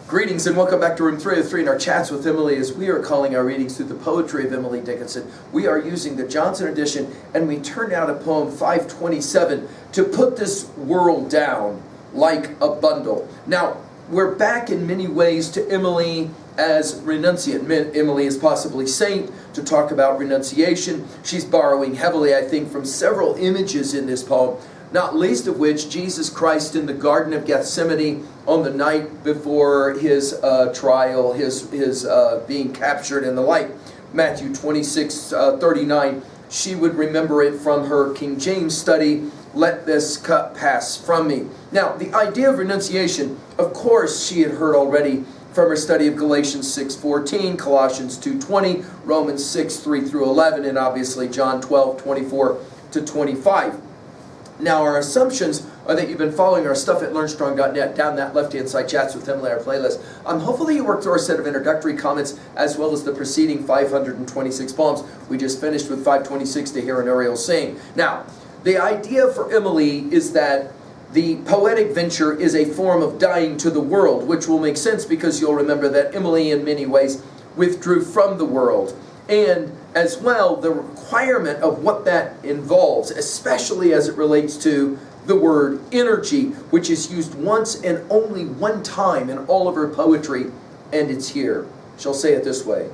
Greetings and welcome back to Room 303 in our chats with Emily as we are calling our readings through the poetry of Emily Dickinson. We are using the Johnson edition and we turned out a poem 527, To Put This World Down Like a Bundle. Now, we're back in many ways to Emily as renunciant. Emily is possibly saint to talk about renunciation. She's borrowing heavily, I think, from several images in this poem, not least of which Jesus Christ in the Garden of Gethsemane on the night before his trial, his being captured and the like. Matthew 26:39. She would remember it from her King James study, let this cup pass from me. Now, the idea of renunciation, of course, she had heard already from her study of Galatians 6:14, Colossians 2:20, Romans 6:3-11, and obviously John 12:24-25. Now, our assumptions are that you've been following our stuff at LearnStrong.net, down that left-hand side, Chats with Emily, our playlist. Hopefully you worked through our set of introductory comments as well as the preceding 526 poems. We just finished with 526 to hear an Uriel sing. Now, the idea for Emily is that the poetic venture is a form of dying to the world, which will make sense because you'll remember that Emily, in many ways, withdrew from the world. And as well, the requirement of what that involves, especially as it relates to the word energy, which is used once and only one time in all of her poetry, and it's here. She'll say it this way.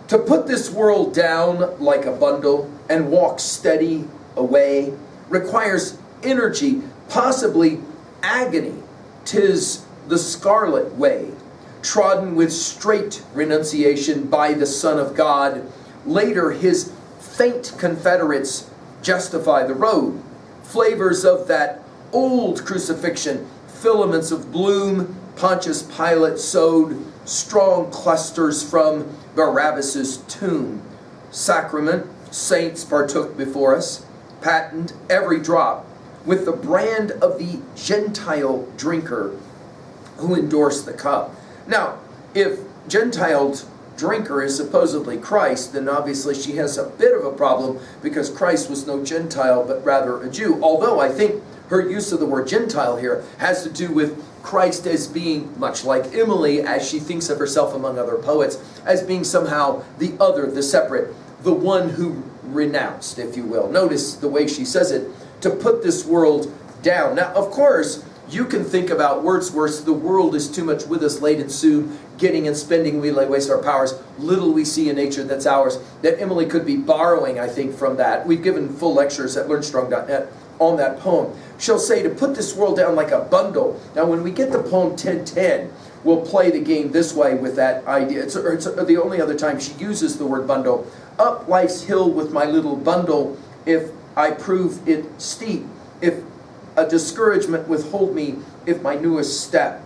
To put this world down like a bundle and walk steady away requires energy, possibly agony. 'Tis the scarlet way, trodden with straight renunciation by the Son of God. Later, his faint confederates justify the road. Flavors of that old crucifixion, filaments of bloom, Pontius Pilate sowed strong clusters from Barabbas's tomb. Sacrament, saints partook before us, patented every drop, with the brand of the Gentile drinker who endorsed the cup. Now, if Gentile drinker is supposedly Christ, then obviously she has a bit of a problem because Christ was no Gentile but rather a Jew. Although I think her use of the word Gentile here has to do with Christ as being, much like Emily, as she thinks of herself among other poets, as being somehow the other, the separate, the one who renounced, if you will. Notice the way she says it, to put this world down. Now, of course, you can think about Wordsworth's, the world is too much with us late and soon, getting and spending we lay waste our powers, little we see in nature that's ours, that Emily could be borrowing, I think, from that. We've given full lectures at LearnStrong.net on that poem. She'll say, to put this world down like a bundle. Now, when we get to poem 1010, we'll play the game this way with that idea. It's the only other time she uses the word bundle. Up life's hill with my little bundle, if I prove it steep, if a discouragement withhold me, if my newest step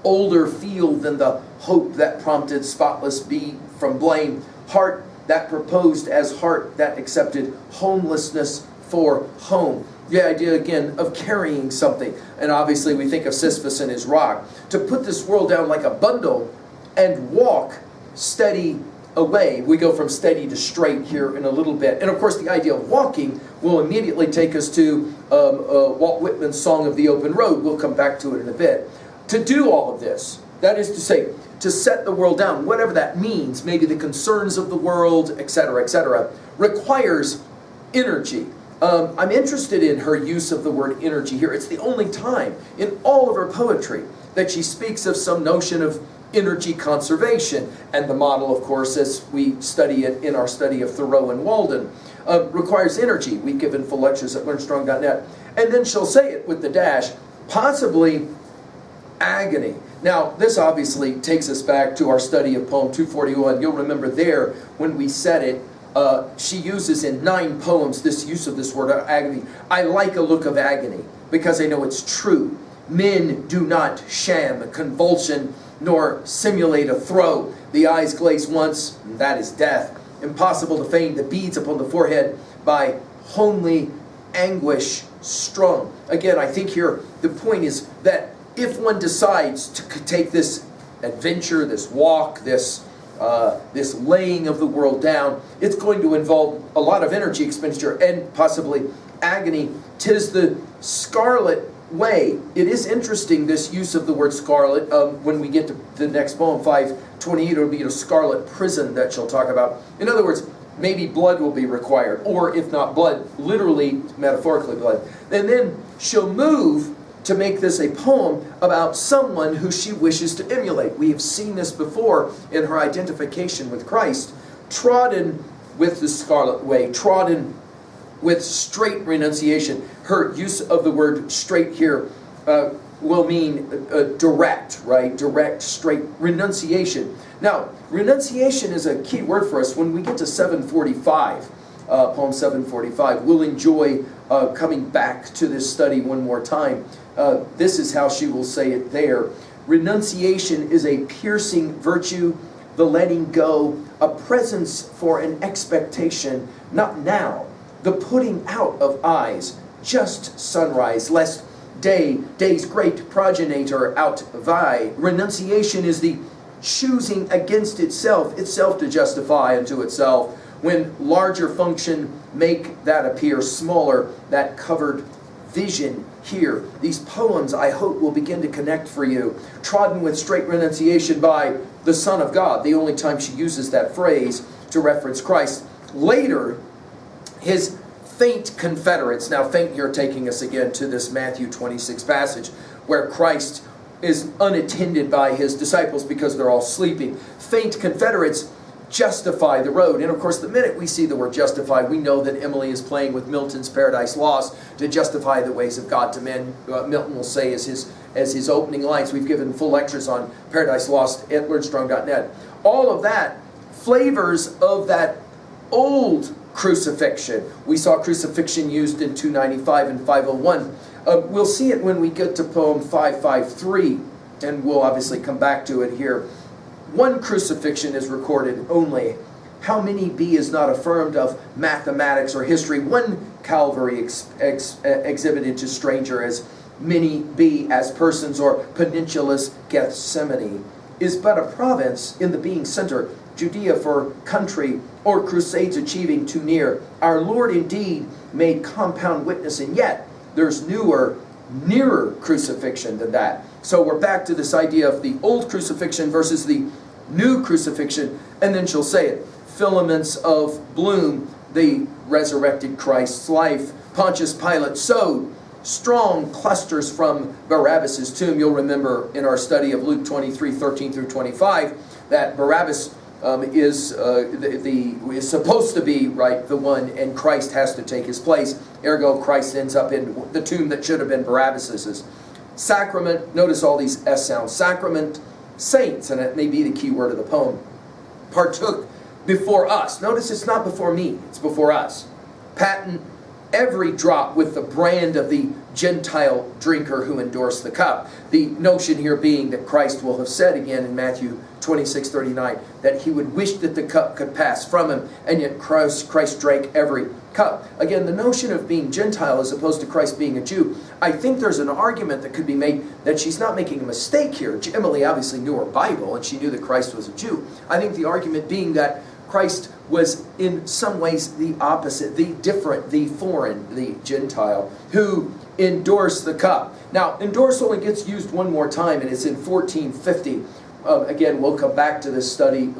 older feel than the hope that prompted spotless be from blame, heart that proposed as heart that accepted homelessness for home. The idea again of carrying something, and obviously we think of Sisyphus and his rock. To put this world down like a bundle and walk steady away. We go from steady to straight here in a little bit. And of course the idea of walking will immediately take us to Walt Whitman's Song of the Open Road. We'll come back to it in a bit. To do all of this, that is to say, to set the world down, whatever that means, maybe the concerns of the world, etc., requires energy. I'm interested in her use of the word energy here. It's the only time in all of her poetry that she speaks of some notion of energy conservation. And the model, of course, as we study it in our study of Thoreau and Walden, requires energy. We've given full lectures at LearnStrong.net. And then she'll say it with the dash, possibly agony. Now, this obviously takes us back to our study of poem 241. You'll remember there, when we said it, she uses in 9 poems this use of this word, agony. I like a look of agony, because I know it's true. Men do not sham convulsion, nor simulate a throe. The eyes glaze once, and that is death. Impossible to feign the beads upon the forehead by homely anguish strung. Again, I think here the point is that if one decides to take this adventure, this walk, this laying of the world down, it's going to involve a lot of energy expenditure and possibly agony. 'Tis the scarlet way. It is interesting, this use of the word scarlet. When we get to the next poem, 528, it'll be a scarlet prison that she'll talk about. In other words, maybe blood will be required, or if not blood, literally, metaphorically blood. And then she'll move to make this a poem about someone who she wishes to emulate. We have seen this before in her identification with Christ. Trodden with the scarlet way, trodden with straight renunciation. Her use of the word straight here will mean direct, right? Direct, straight renunciation. Now, renunciation is a key word for us. When we get to 745, poem 745, we'll enjoy coming back to this study one more time. This is how she will say it there. Renunciation is a piercing virtue, the letting go, a presence for an expectation, not now, the putting out of eyes, just sunrise, lest day's great progenitor outvie. Renunciation is the choosing against itself to justify unto itself, when larger function make that appear smaller, that covered vision here. These poems, I hope, will begin to connect for you. Trodden with straight renunciation by the Son of God, the only time she uses that phrase to reference Christ. Later, his faint confederates, now faint here taking us again to this Matthew 26 passage, where Christ is unattended by his disciples because they're all sleeping. Faint confederates justify the road. And of course, the minute we see the word justify, we know that Emily is playing with Milton's Paradise Lost to justify the ways of God to men. Milton will say as his opening lines. We've given full lectures on Paradise Lost at learnstrong.net. All of that flavors of that old crucifixion. We saw crucifixion used in 295 and 501. We'll see it when we get to poem 553, and we'll obviously come back to it here. One crucifixion is recorded only. How many be is not affirmed of mathematics or history. One Calvary exhibited to stranger, as many be as persons, or peninsula's Gethsemane is but a province in the being center. Judea for country, or crusades achieving too near. Our Lord indeed made compound witness, and yet there's nearer crucifixion than that. So we're back to this idea of the old crucifixion versus the new crucifixion, and then she'll say it. Filaments of bloom, the resurrected Christ's life. Pontius Pilate sowed strong clusters from Barabbas' tomb. You'll remember in our study of Luke 23, 13 through 25, that Barabbas is supposed to be, right, the one, and Christ has to take his place. Ergo, Christ ends up in the tomb that should have been Barabbas's. Sacrament, notice all these S sounds. Sacrament, saints, and that may be the key word of the poem, partook before us. Notice it's not before me, it's before us. Patent every drop with the brand of the Gentile drinker who endorsed the cup. The notion here being that Christ will have said again in Matthew 26:39 that he would wish that the cup could pass from him, and yet Christ drank every cup. Again, the notion of being Gentile as opposed to Christ being a Jew, I think there's an argument that could be made that she's not making a mistake here. Emily obviously knew her Bible, and she knew that Christ was a Jew. I think the argument being that Christ was in some ways the opposite, the different, the foreign, the Gentile, who endorsed the cup. Now, endorse only gets used one more time, and it's in 1450. Again, we'll come back to this study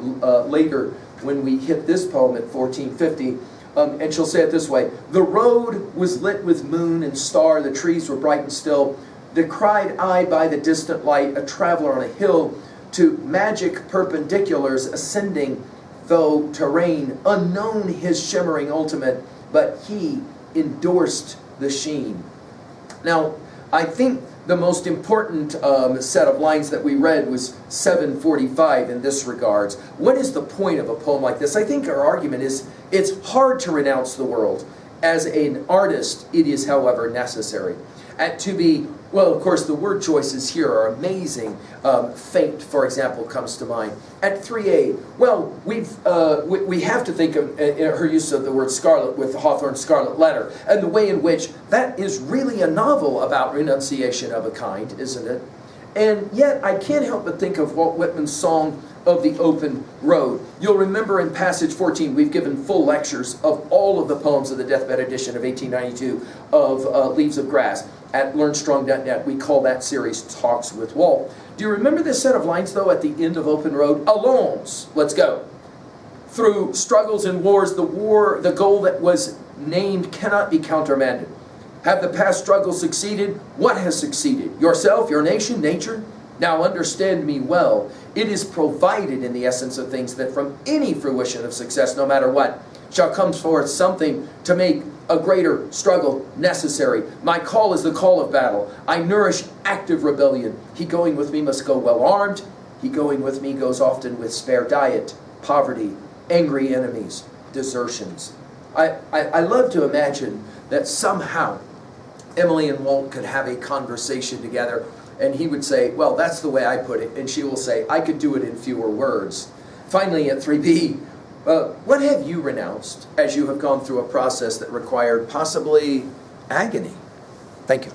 later when we hit this poem at 1450. And she'll say it this way. The road was lit with moon and star, the trees were bright and still. Descried I by the distant light, a traveler on a hill, to magic perpendiculars ascending, though terrain unknown his shimmering ultimate, but he endorsed the sheen. Now, I think the most important set of lines that we read was 745 in this regards. What is the point of a poem like this? I think our argument is it's hard to renounce the world. As an artist, it is, however, necessary. To be, well, of course, the word choices here are amazing. Faint, for example, comes to mind. At 3a, well, we have to think of her use of the word scarlet with Hawthorne's Scarlet Letter, and the way in which that is really a novel about renunciation of a kind, isn't it? And yet, I can't help but think of Walt Whitman's song of the open road. You'll remember in passage 14, we've given full lectures of all of the poems of the deathbed edition of 1892 of Leaves of Grass. at LearnStrong.net. We call that series Talks with Walt. Do you remember this set of lines, though, at the end of Open Road? Alones, let's go. Through struggles and wars, the goal that was named cannot be countermanded. Have the past struggles succeeded? What has succeeded? Yourself, your nation, nature? Now understand me well. It is provided in the essence of things that from any fruition of success, no matter what, shall come forth something to make a greater struggle necessary. My call is the call of battle. I nourish active rebellion. He going with me must go well armed. He going with me goes often with spare diet, poverty, angry enemies, desertions. I love to imagine that somehow Emily and Walt could have a conversation together, and he would say, well, that's the way I put it, and she will say, I could do it in fewer words. Finally, at 3B, what have you renounced as you have gone through a process that required possibly agony? Thank you.